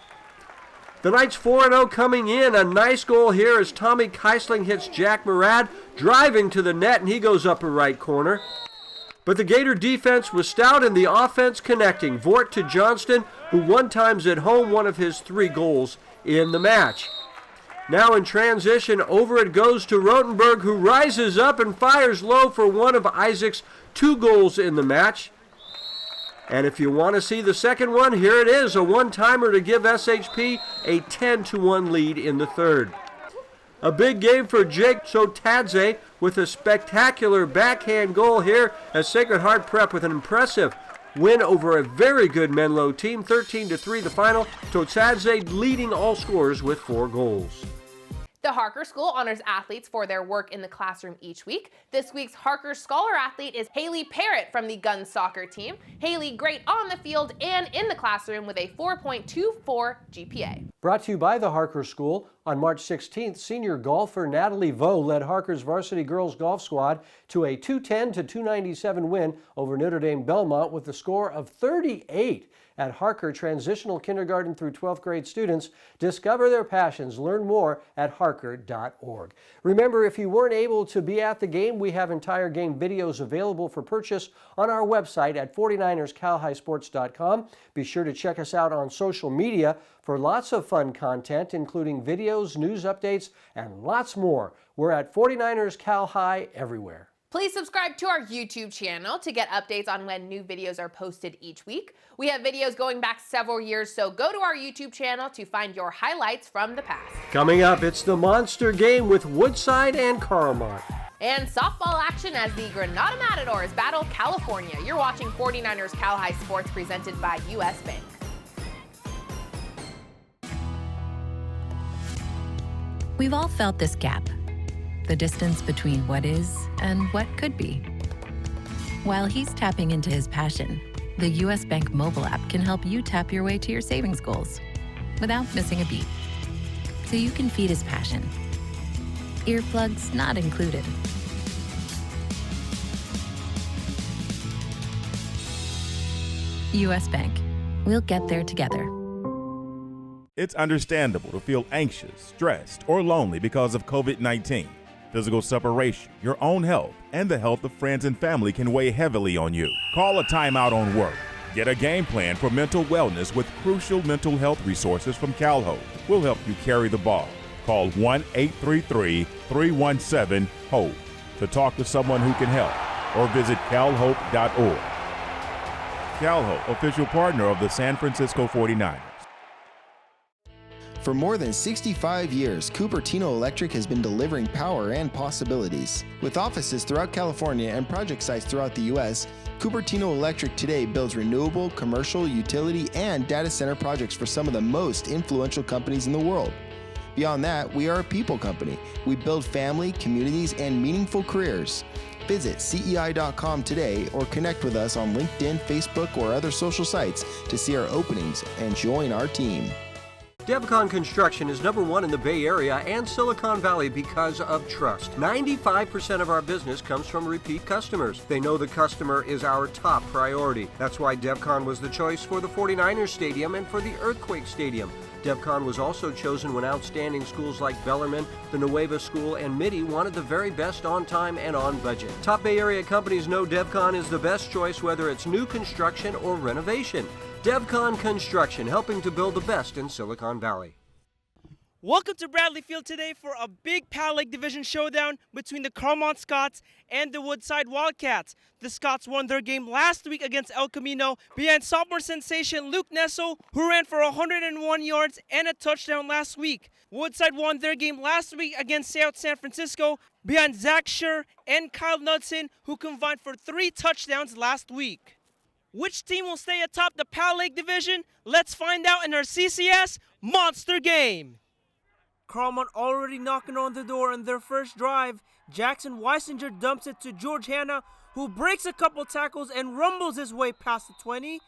A: The Knights 4-0 coming in. A nice goal here as Tommy Keisling hits Jack Murad, driving to the net, and he goes upper right corner. But the Gator defense was stout and the offense connecting. Vort to Johnston, who one times at home one of his 3 goals in the match. Now in transition, over it goes to Rotenberg, who rises up and fires low for one of Isaac's 2 goals in the match. And if you want to see the second one, here it is, a one-timer to give SHP a 10-1 lead in the 3rd. A big game for Jake Chotadze with a spectacular backhand goal here as Sacred Heart Prep with an impressive win over a very good Menlo team, 13-3 the final. Chotadze leading all scorers with 4 goals.
B: The Harker School honors athletes for their work in the classroom each week. This week's Harker Scholar athlete is Haley Parrott from the Gun Soccer team. Haley great on the field and in the classroom with a 4.24 GPA.
A: Brought to you by the Harker School. On March 16th, senior golfer Natalie Vo led Harker's varsity girls golf squad to a 210-297 win over Notre Dame Belmont with a score of 38. At Harker, transitional kindergarten through 12th grade students discover their passions. Learn more at harker.org. Remember, if you weren't able to be at the game, we have entire game videos available for purchase on our website at 49erscalhighsports.com. Be sure to check us out on social media for lots of fun content, including videos, news updates, and lots more. We're at 49ers Cal High everywhere.
B: Please subscribe to our YouTube channel to get updates on when new videos are posted each week. We have videos going back several years, so go to our YouTube channel to find your highlights from the past.
A: Coming up, it's the Monster Game with Woodside and Carmont.
B: And softball action as the Granada Matadors battle California. You're watching 49ers Cal High Sports presented by U.S. Bank.
E: We've all felt this gap, the distance between what is and what could be. While he's tapping into his passion, the US Bank mobile app can help you tap your way to your savings goals without missing a beat. So you can feed his passion. Earplugs not included. US Bank. We'll get there together.
G: It's understandable to feel anxious, stressed, or lonely because of COVID-19. Physical separation, your own health, and the health of friends and family can weigh heavily on you. Call a timeout on work. Get a game plan for mental wellness with crucial mental health resources from CalHope. We'll help you carry the ball. Call 1-833-317-HOPE to talk to someone who can help, or visit calhope.org. CalHope, official partner of the San Francisco 49ers.
I: For more than 65 years, Cupertino Electric has been delivering power and possibilities. With offices throughout California and project sites throughout the U.S., Cupertino Electric today builds renewable, commercial, utility, and data center projects for some of the most influential companies in the world. Beyond that, we are a people company. We build family, communities, and meaningful careers. Visit CEI.com today or connect with us on LinkedIn, Facebook, or other social sites to see our openings and join our team.
A: Devcon Construction is #1 in the Bay Area and Silicon Valley because of trust. 95% of our business comes from repeat customers. They know the customer is our top priority. That's why Devcon was the choice for the 49ers Stadium and for the Earthquake Stadium. Devcon was also chosen when outstanding schools like Bellarmine, the Nueva School, and Mitty wanted the very best on time and on budget. Top Bay Area companies know Devcon is the best choice whether it's new construction or renovation. Devcon Construction, helping to build the best in Silicon Valley.
D: Welcome to Bradley Field today for a big Pal Lake Division showdown between the Carmont Scots and the Woodside Wildcats. The Scots won their game last week against El Camino behind sophomore sensation Luke Nessel, who ran for 101 yards and a touchdown last week. Woodside won their game last week against South San Francisco behind Zach Scher and Kyle Knudsen, who combined for 3 touchdowns last week. Which team will stay atop the Pal Lake Division? Let's find out in our CCS Monster Game. Carmont already knocking on the door in their first drive. Jackson Weisinger dumps it to George Hanna, who breaks a couple tackles and rumbles his way past the 20.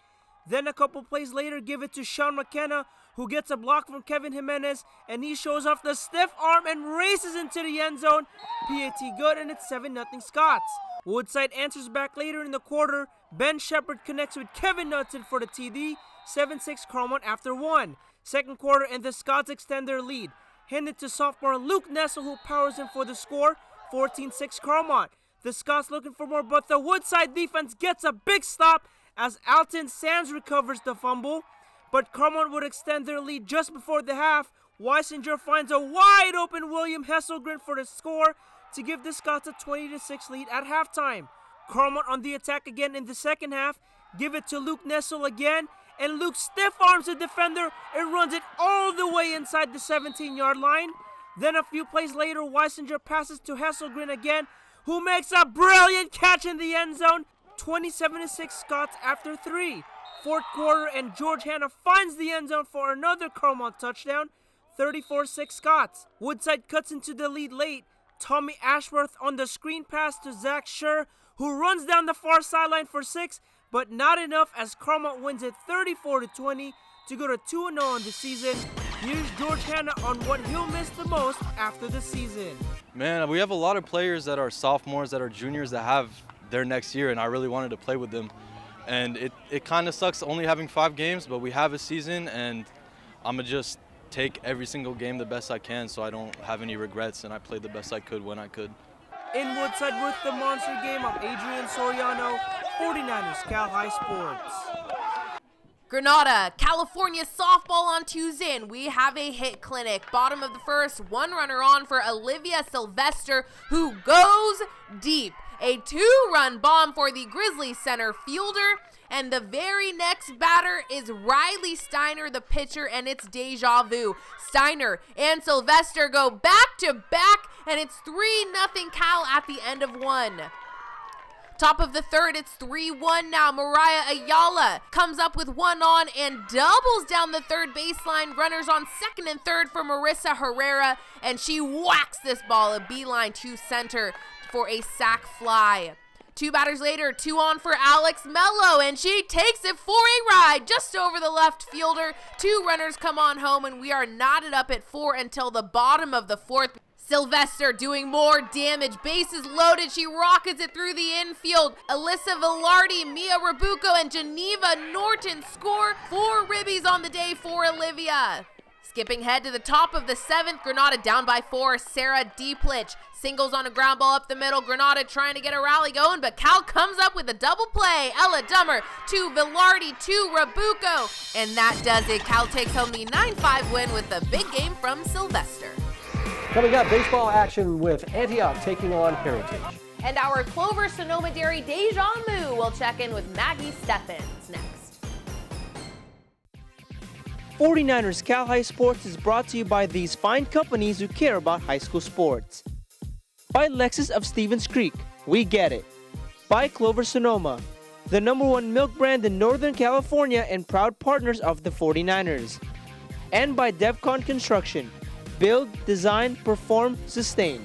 D: Then a couple plays later, give it to Sean McKenna, who gets a block from Kevin Jimenez, and he shows off the stiff arm and races into the end zone. PAT good, and it's 7-0 Scots. Woodside answers back later in the quarter. Ben Shepard connects with Kevin Knudsen for the TD. 7-6 Carmont after 1. Second quarter, and the Scots extend their lead. Handed to sophomore Luke Nessel, who powers in for the score. 14-6 Carmont. The Scots looking for more, but the Woodside defense gets a big stop as Alton Sands recovers the fumble. But Carmont would extend their lead just before the half. Weisinger finds a wide open William Hesselgren for the score to give the Scots a 20-6 lead at halftime. Carmont on the attack again in the second half. Give it to Luke Nessel again, and Luke stiff arms the defender and runs it all the way inside the 17-yard line. Then a few plays later, Weisinger passes to Hesselgren again, who makes a brilliant catch in the end zone. 27-6 Scots after 3. Fourth quarter, and George Hanna finds the end zone for another Carmont touchdown. 34-6 Scots. Woodside cuts into the lead late. Tommy Ashworth on the screen pass to Zach Scher, who runs down the far sideline for 6, but not enough as Carmont wins it 34-20 to go to 2-0 on the season. Here's George Hanna on what he'll miss the most after the season.
J: Man, we have a lot of players that are sophomores, that are juniors, that have their next year, and I really wanted to play with them. And it kind of sucks only having 5 games, but we have a season, and I'm going to just take every single game the best I can so I don't have any regrets, and I played the best I could when I could.
D: In Woodside with the Monster Game, I'm Adrian Soriano, 49ers Cal High Sports.
B: Granada, California softball on Tuesday, and we have a hit clinic. Bottom of the first, 1 runner on for Olivia Sylvester, who goes deep. A 2-run bomb for the Grizzlies center fielder, and the very next batter is Riley Steiner, the pitcher, and it's deja vu. Steiner and Sylvester go back to back, and it's 3-0 Cal at the end of 1. Top of the third, it's 3-1 now. Mariah Ayala comes up with 1 on and doubles down the third baseline. Runners on second and third for Marissa Herrera, and she whacks this ball a beeline to center for a sac fly. Two batters later, 2 on for Alex Mello, and she takes it for a ride just over the left fielder. 2 runners come on home, and we are knotted up at 4 until the bottom of the 4th. Sylvester doing more damage. Bases loaded. She rockets it through the infield. Alyssa Velarde, Mia Rabuco, and Geneva Norton score. 4 ribbies on the day for Olivia. Skipping ahead to the top of the 7th, Granada down by 4. Sarah Dieplich singles on a ground ball up the middle. Granada trying to get a rally going, but Cal comes up with a double play. Ella Dummer to Velarde to Rabuco, and that does it. Cal takes home the 9-5 win with the big game from Sylvester.
A: Coming up, baseball action with Antioch taking on Heritage.
B: And our Clover Sonoma Dairy Deja Mu will check in with Maggie Steffens next.
H: 49ers Cal High Sports is brought to you by these fine companies who care about high school sports. By Lexus of Stevens Creek, we get it. By Clover Sonoma, the #1 milk brand in Northern California and proud partners of the 49ers. And by Devcon Construction. Build, design, perform, sustain.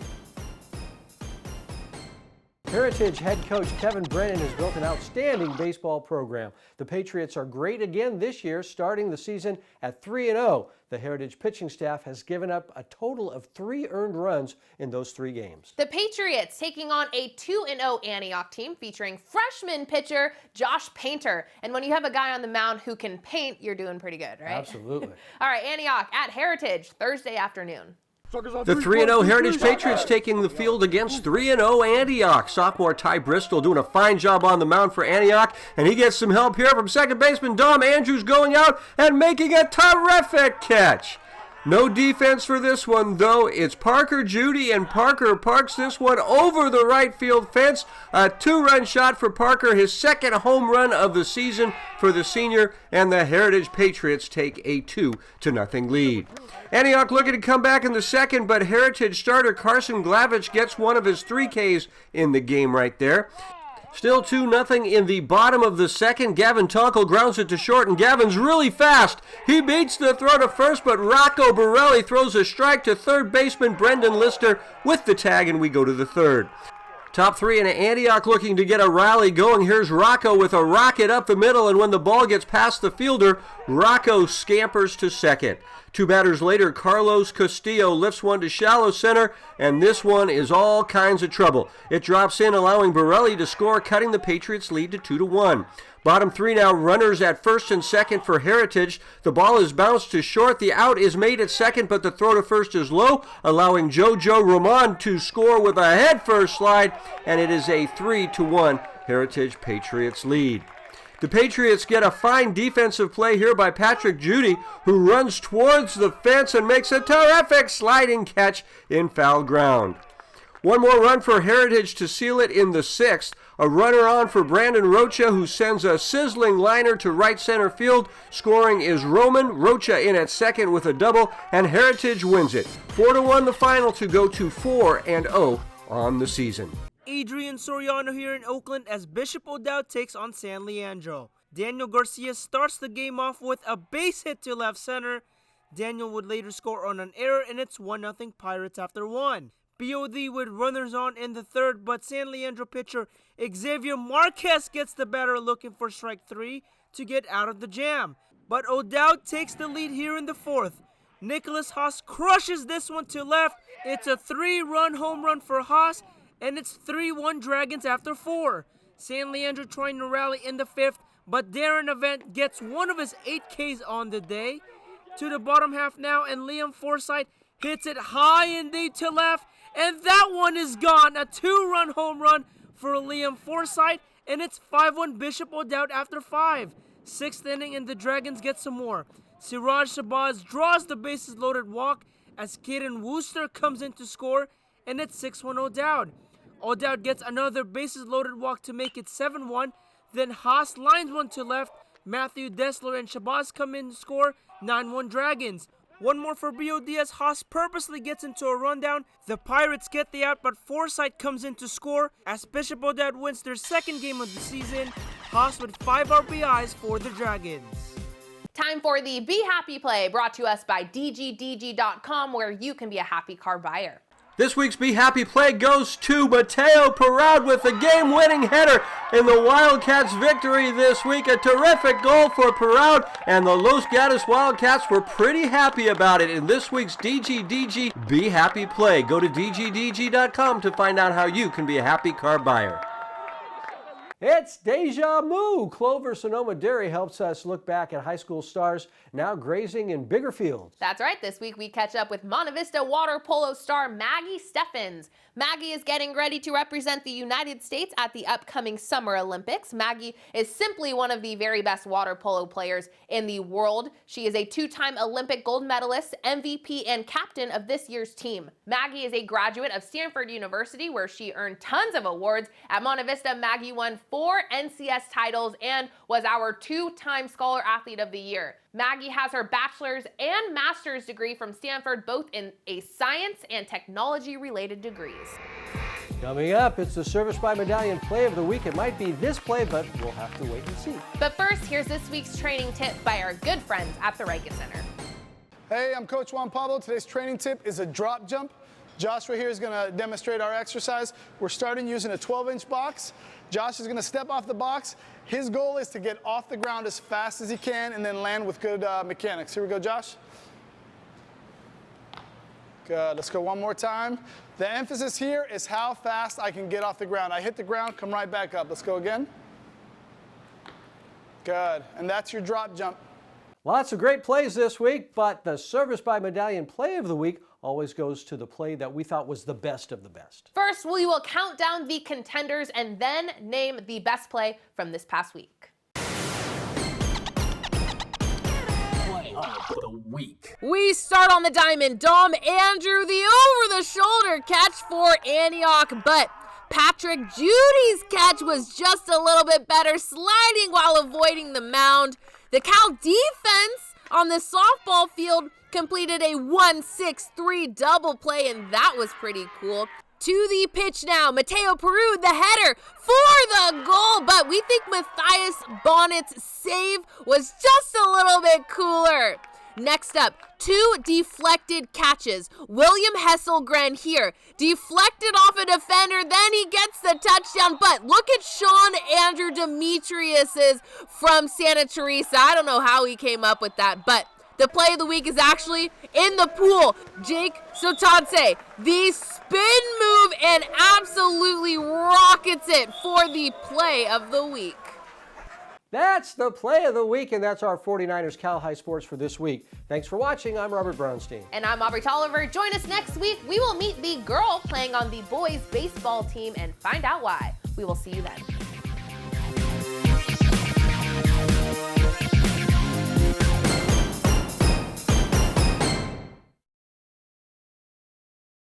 A: Heritage head coach Kevin Brennan has built an outstanding baseball program. The Patriots are great again this year, starting the season at 3-0. The Heritage pitching staff has given up a total of 3 earned runs in those 3 games.
B: The Patriots taking on a 2-0 Antioch team featuring freshman pitcher Josh Painter. And when you have a guy on the mound who can paint, you're doing pretty good, right?
A: Absolutely.
B: All right, Antioch at Heritage Thursday afternoon.
A: The 3-0 Heritage Patriots taking the field against 3-0 Antioch. Sophomore Ty Bristol doing a fine job on the mound for Antioch, and he gets some help here from second baseman Dom Andrews going out and making a terrific catch. No defense for this one, though. It's Parker Judy, and Parker parks this one over the right field fence. A 2-run shot for Parker, his 2nd home run of the season for the senior, and the Heritage Patriots take a 2-0 lead. Antioch looking to come back in the 2nd, but Heritage starter Carson Glavich gets one of his 3 Ks in the game right there. Still 2-0 in the bottom of the 2nd. Gavin Tonkel grounds it to short, and Gavin's really fast. He beats the throw to first, but Rocco Borelli throws a strike to third baseman Brendan Lister with the tag, and we go to the 3rd. Top 3 in Antioch looking to get a rally going. Here's Rocco with a rocket up the middle, and when the ball gets past the fielder, Rocco scampers to 2nd. 2 batters later, Carlos Castillo lifts one to shallow center, and this one is all kinds of trouble. It drops in, allowing Borelli to score, cutting the Patriots' lead to 2-1. Bottom 3 now, runners at 1st and 2nd for Heritage. The ball is bounced to short. The out is made at 2nd, but the throw to 1st is low, allowing JoJo Ramon to score with a head-first slide, and it is a 3-1 Heritage Patriots lead. The Patriots get a fine defensive play here by Patrick Judy, who runs towards the fence and makes a terrific sliding catch in foul ground. One more run for Heritage to seal it in the 6th. A runner on for Brandon Rocha, who sends a sizzling liner to right center field. Scoring is Roman. Rocha in at 2nd with a double, and Heritage wins it. 4-1 the final to go to 4-0 on the season.
D: Adrian Soriano here in Oakland as Bishop O'Dowd takes on San Leandro. Daniel Garcia starts the game off with a base hit to left center. Daniel would later score on an error, and it's 1-0 Pirates after 1. BOD with runners on in the 3rd, but San Leandro pitcher Xavier Marquez gets the batter looking for strike 3 to get out of the jam. But O'Dowd takes the lead here in the 4th. Nicholas Haas crushes this one to left. It's a 3-run home run for Haas, and it's 3-1 Dragons after 4. San Leandro trying to rally in the 5th, but Darren Event gets one of his 8 Ks on the day. To the bottom half now, and Liam Forsythe hits it high and deep to left, and that one is gone. A 2-run home run for Liam Forsythe, and it's 5-1 Bishop O'Dowd after 5. 6th inning, and the Dragons get some more. Siraj Shabazz draws the bases loaded walk as Kaden Wooster comes in to score, and it's 6-1 O'Dowd. O'Dowd gets another bases loaded walk to make it 7-1. Then Haas lines one to left. Matthew Dessler and Shabazz come in to score. 9-1 Dragons. One more for BOD as Haas purposely gets into a rundown. The Pirates get the out, but Forsythe comes in to score as Bishop O'Dowd wins their 2nd game of the season. Haas with 5 RBIs for the Dragons.
B: Time for the Be Happy Play, brought to us by DGDG.com, where you can be a happy car buyer.
A: This week's Be Happy play goes to Mateo Parad with the game-winning header in the Wildcats' victory this week. A terrific goal for Parad, and the Los Gatos Wildcats were pretty happy about it in this week's DGDG Be Happy play. Go to DGDG.com to find out how you can be a happy car buyer. It's Deja Vu. Clover Sonoma Dairy helps us look back at high school stars now grazing in bigger fields.
B: That's right. This week we catch up with Monte Vista water polo star Maggie Steffens. Maggie is getting ready to represent the United States at the upcoming Summer Olympics. Maggie is simply one of the very best water polo players in the world. She is a two-time Olympic gold medalist, MVP, and captain of this year's team. Maggie is a graduate of Stanford University, where she earned tons of awards. At Monte Vista, Maggie won 4 NCS titles and was our two-time Scholar Athlete of the Year. Maggie has her bachelor's and master's degree from Stanford, both in a science and technology-related degrees.
A: Coming up, it's the Service by Medallion play of the week. It might be this play, but we'll have to wait and see.
B: But first, here's this week's training tip by our good friends at the Riken Center.
K: Hey, I'm Coach Juan Pablo. Today's training tip is a drop jump. Josh right here is going to demonstrate our exercise. We're starting using a 12-inch box. Josh is going to step off the box. His goal is to get off the ground as fast as he can and then land with good mechanics. Here we go, Josh. Good. Let's go one more time. The emphasis here is how fast I can get off the ground. I hit the ground, come right back up. Let's go again. Good. And that's your drop jump.
A: Lots of great plays this week, but the Service by Medallion play of the week always goes to the play that we thought was the best of the best.
B: First, we will count down the contenders and then name the best play from this past week.
L: Play of the week.
B: We start on the diamond. Dom Andrew, the over-the-shoulder catch for Antioch, but Patrick Judy's catch was just a little bit better, sliding while avoiding the mound. The Cal defense on the softball field completed a 1-6-3 double play, and that was pretty cool. To the pitch now, Mateo Peru, the header for the goal, but we think Matthias Bonnet's save was just a little bit cooler. Next up, 2 deflected catches. William Hesselgren here, deflected off a defender, then he gets the touchdown, but look at Sean Andrew Demetrius's from Santa Teresa. I don't know how he came up with that, but the play of the week is actually in the pool. Jake Sotanse, the spin move, and absolutely rockets it for the play of the week.
A: That's the play of the week, and that's our 49ers Cal High Sports for this week. Thanks for watching. I'm Robert Brownstein.
B: And I'm Aubrey Tolliver. Join us next week. We will meet the girl playing on the boys baseball team and find out why. We will see you then.